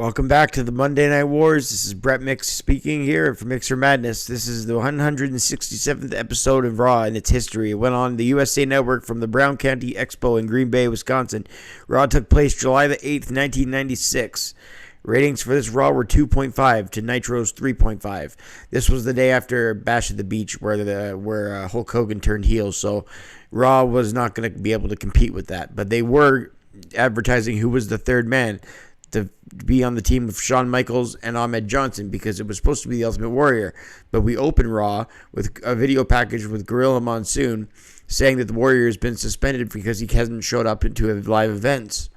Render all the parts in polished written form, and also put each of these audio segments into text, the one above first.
Welcome back to the Monday Night Wars. This is Brett Mix speaking here for Mixer Madness. This is the 167th episode of Raw in its history. It went on the USA Network from the Brown County Expo in Green Bay, Wisconsin. Raw took place July the 8th, 1996. Ratings for this Raw were 2.5 to Nitro's 3.5. This was the day after Bash at the Beach where Hulk Hogan turned heel, so Raw was not going to be able to compete with that. But they were advertising who was the third man to be on the team of Shawn Michaels and Ahmed Johnson, because it was supposed to be the Ultimate Warrior. But we opened Raw with a video package with Gorilla Monsoon saying that the Warrior has been suspended because he hasn't showed up into live events.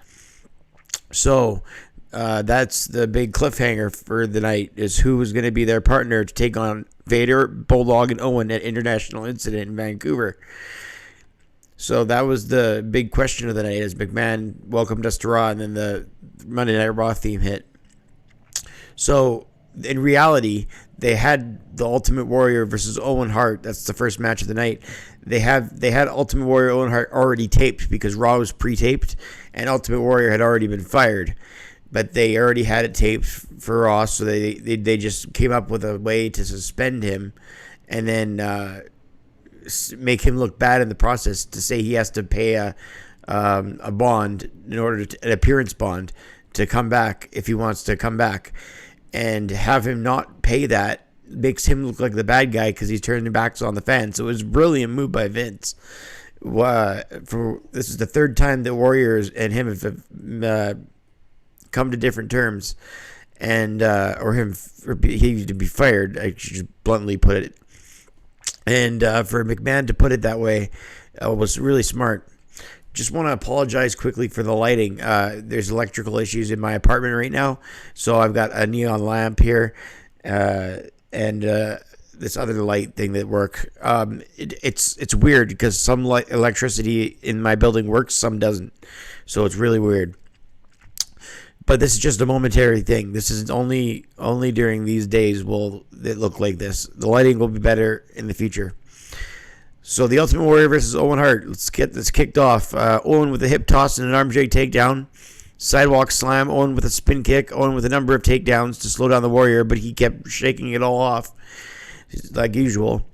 So that's the big cliffhanger for the night, is who was going to be their partner to take on Vader, Bulldog, and Owen at International Incident in Vancouver. So that was the big question of the night, as McMahon welcomed us to Raw, and then the Monday Night Raw theme hit. So in reality, they had the Ultimate Warrior versus Owen Hart. That's the first match of the night. They had Ultimate Warrior Owen Hart already taped because Raw was pre-taped, and Ultimate Warrior had already been fired. But they already had it taped for Raw, so they just came up with a way to suspend him, and then make him look bad in the process, to say he has to pay a bond in order to, an appearance bond, to come back if he wants to come back, and have him not pay that makes him look like the bad guy because he's turning backs on the fans. So it was a brilliant move by Vince. This is the third time the Warriors and him have come to different terms, and he needed to be fired. I should just bluntly put it. And for McMahon to put it that way was really smart. Just want to apologize quickly for the lighting. There's electrical issues in my apartment right now, so I've got a neon lamp here and this other light thing that work. It's weird because some electricity in my building works, some doesn't. So it's really weird. But this is just a momentary thing. This is only during these days will it look like this. The lighting will be better in the future. So the Ultimate Warrior versus Owen Hart. Let's get this kicked off. Owen with a hip toss and an arm drag takedown. Sidewalk slam. Owen with a spin kick. Owen with a number of takedowns to slow down the Warrior, but he kept shaking it all off like usual.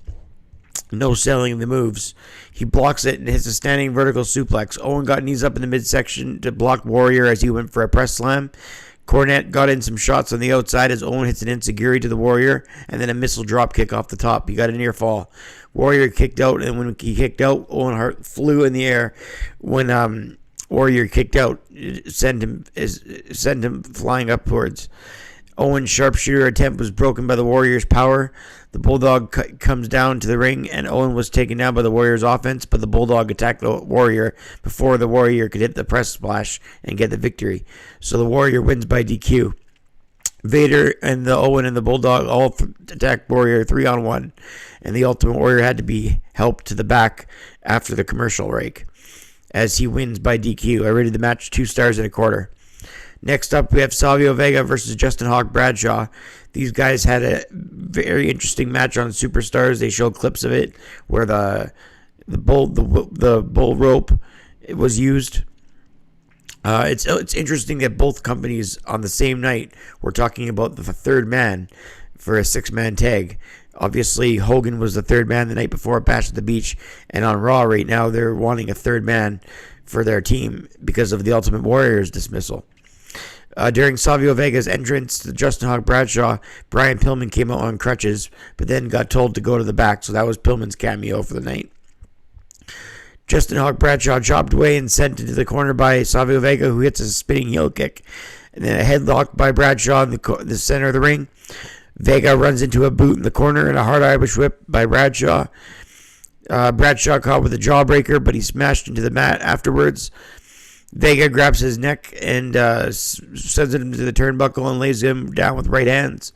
No selling the moves. He blocks it and hits a standing vertical suplex. Owen got knees up in the midsection to block Warrior as he went for a press slam. Cornette got in some shots on the outside as Owen hits an enziguri to the Warrior, and then a missile drop kick off the top. He got a near fall. Warrior kicked out, and when he kicked out, Owen Hart flew in the air. When Warrior kicked out, sent him flying upwards. Owen's sharpshooter attempt was broken by the Warrior's power. The Bulldog comes down to the ring, and Owen was taken down by the Warrior's offense, but the Bulldog attacked the Warrior before the Warrior could hit the press splash and get the victory. So the Warrior wins by DQ. Vader and the Owen and the Bulldog all attacked Warrior 3-on-1, and the Ultimate Warrior had to be helped to the back after the commercial break, as he wins by DQ. I rated the match 2 stars and a quarter. Next up, we have Savio Vega versus Justin Hawk Bradshaw. These guys had a very interesting match on Superstars. They showed clips of it where the bull rope was used. It's interesting that both companies on the same night were talking about the third man for a 6-man tag. Obviously, Hogan was the third man the night before Bash at the Beach, and on Raw right now they're wanting a third man for their team because of the Ultimate Warrior's dismissal. During Savio Vega's entrance to Justin Hawk Bradshaw, Brian Pillman came out on crutches, but then got told to go to the back, so that was Pillman's cameo for the night. Justin Hawk Bradshaw chopped away and sent into the corner by Savio Vega, who hits a spinning heel kick, and then a headlock by Bradshaw in the center of the ring. Vega runs into a boot in the corner and a hard Irish whip by Bradshaw. Bradshaw caught with a jawbreaker, but he smashed into the mat afterwards. Vega grabs his neck and sends him to the turnbuckle and lays him down with right hands.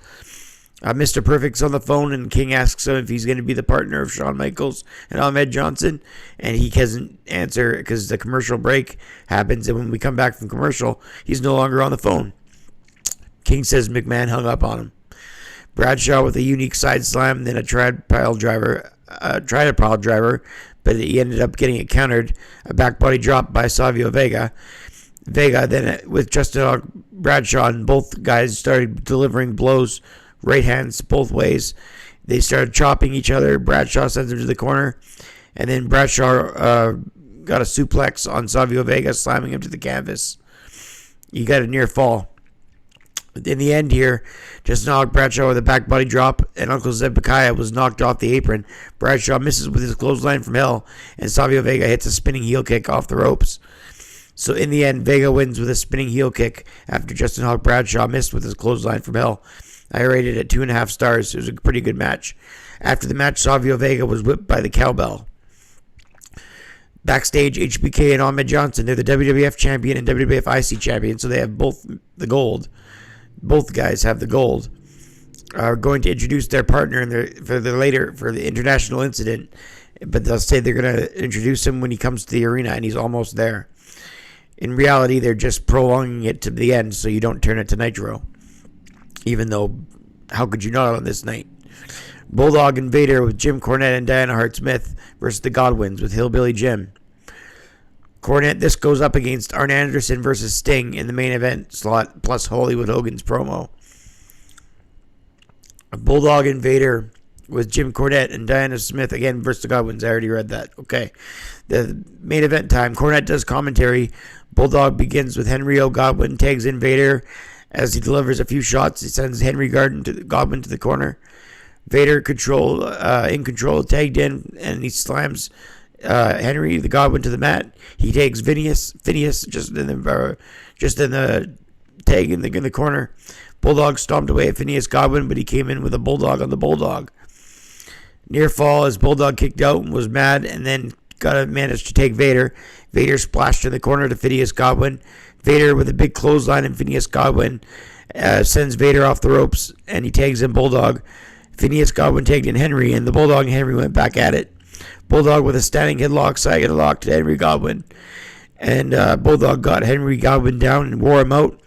Mr. Perfect's on the phone, and King asks him if he's going to be the partner of Shawn Michaels and Ahmed Johnson, and he doesn't answer because the commercial break happens, and when we come back from commercial, he's no longer on the phone. King says McMahon hung up on him. Bradshaw with a unique side slam, then a tried pile driver, but he ended up getting it countered. A back body drop by Savio Vega. Vega. Then with Justin Hawk Bradshaw, and both guys started delivering blows, right hands both ways. They started chopping each other. Bradshaw sends him to the corner, and then Bradshaw got a suplex on Savio Vega, slamming him to the canvas. He got a near fall. In the end here, Justin Hawk Bradshaw with a back body drop, and Uncle Zebekiah was knocked off the apron. Bradshaw misses with his clothesline from hell, and Savio Vega hits a spinning heel kick off the ropes. So in the end, Vega wins with a spinning heel kick after Justin Hawk Bradshaw missed with his clothesline from hell. I rated it 2.5 stars. It was a pretty good match. After the match, Savio Vega was whipped by the cowbell. Backstage, HBK and Ahmed Johnson, they're the WWF champion and WWF IC champion, so they have both the gold. Both guys have the gold. Are going to introduce their partner for the international incident, but they'll say they're going to introduce him when he comes to the arena, and he's almost there. In reality, they're just prolonging it to the end so you don't turn it to Nitro. Even though, how could you not on this night? Bulldog and Vader with Jim Cornette and Diana Hart-Smith versus the Godwins with Hillbilly Jim. Cornette, this goes up against Arn Anderson versus Sting in the main event slot, plus Hollywood Hogan's promo. Bulldog and Vader with Jim Cornette and Diana Smith again versus the Godwins. I already read that. Okay. The main event time. Cornette does commentary. Bulldog begins with Henry O. Godwin, tags in Vader as he delivers a few shots. He sends Henry Godwin to the corner. Vader in control, tagged in, and he slams Henry the Godwin to the mat. He takes Phineas just in the tag in the corner. Bulldog stomped away at Phineas Godwin, but he came in with a bulldog on the Bulldog. Near fall as Bulldog kicked out and was mad, and then managed to take Vader. Vader splashed in the corner to Phineas Godwin. Vader with a big clothesline, and Phineas Godwin sends Vader off the ropes, and he tags in Bulldog. Phineas Godwin tagged in Henry, and the Bulldog and Henry went back at it. Bulldog with a standing headlock, side headlock to Henry Godwin. And Bulldog got Henry Godwin down and wore him out.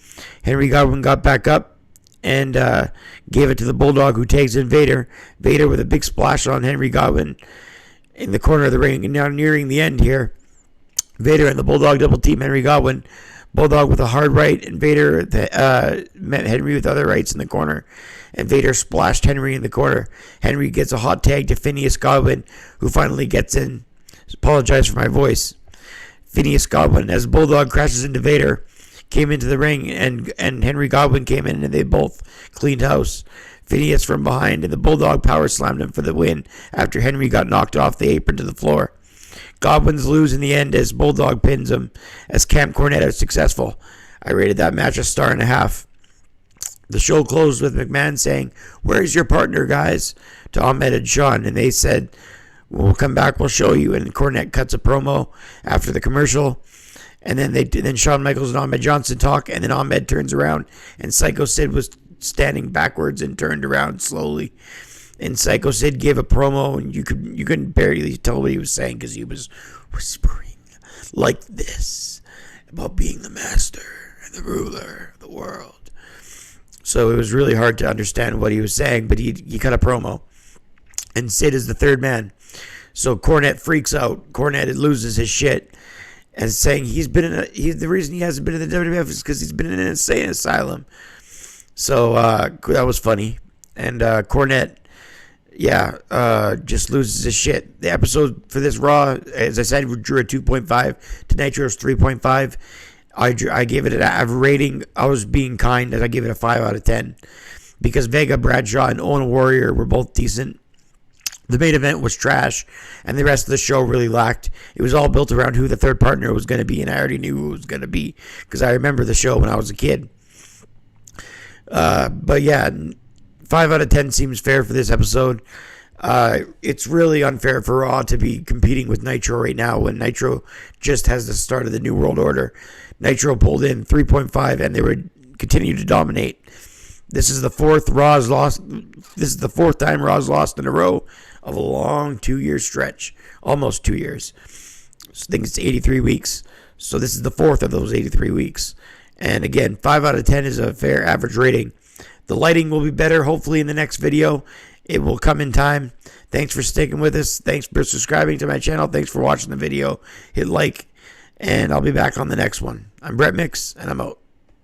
Henry Godwin got back up and gave it to the Bulldog, who tags in Vader. Vader with a big splash on Henry Godwin in the corner of the ring. And now nearing the end here, Vader and the Bulldog double team Henry Godwin. Bulldog with a hard right, and Vader met Henry with other rights in the corner. And Vader splashed Henry in the corner. Henry gets a hot tag to Phineas Godwin, who finally gets in. Apologize for my voice. Phineas Godwin, as Bulldog crashes into Vader, came into the ring, and Henry Godwin came in, and they both cleaned house. Phineas from behind, and the Bulldog power slammed him for the win after Henry got knocked off the apron to the floor. Godwins lose in the end as Bulldog pins him, as Camp Cornette is successful. I rated that match a 1.5 stars. The show closed with McMahon saying, "Where's your partner, guys?" to Ahmed and Sean, and they said, "We'll come back, we'll show you." And Cornette cuts a promo after the commercial, and then Shawn Michaels and Ahmed Johnson talk, and then Ahmed turns around, and Psycho Sid was standing backwards and turned around slowly. And Psycho Sid gave a promo, and you couldn't barely tell what he was saying because he was whispering like this about being the master and the ruler of the world. So it was really hard to understand what he was saying, but he cut a promo. And Sid is the third man. So Cornette freaks out. Cornette loses his shit and saying the reason he hasn't been in the WWF is because he's been in an insane asylum. So that was funny. And Cornette, just loses his shit. The episode for this Raw, as I said, drew a 2.5 to Nitro's 3.5. I gave it an average rating. I was being kind as I gave it a 5 out of 10 because Vega, Bradshaw, and Owen Warrior were both decent. The main event was trash, and the rest of the show really lacked. It was all built around who the third partner was going to be, and I already knew who it was going to be because I remember the show when I was a kid. But yeah, 5 out of 10 seems fair for this episode. It's really unfair for Raw to be competing with Nitro right now when Nitro just has the start of the New World Order. Nitro pulled in 3.5 and they would continue to dominate. This is the fourth time Raw's lost in a row of a long 2-year stretch. Almost 2 years. I think it's 83 weeks. So this is the fourth of those 83 weeks. And again, 5 out of 10 is a fair average rating. The lighting will be better hopefully in the next video. It will come in time. Thanks for sticking with us. Thanks for subscribing to my channel. Thanks for watching the video. Hit like And I'll be back on the next one. I'm Brett Mix, and I'm out.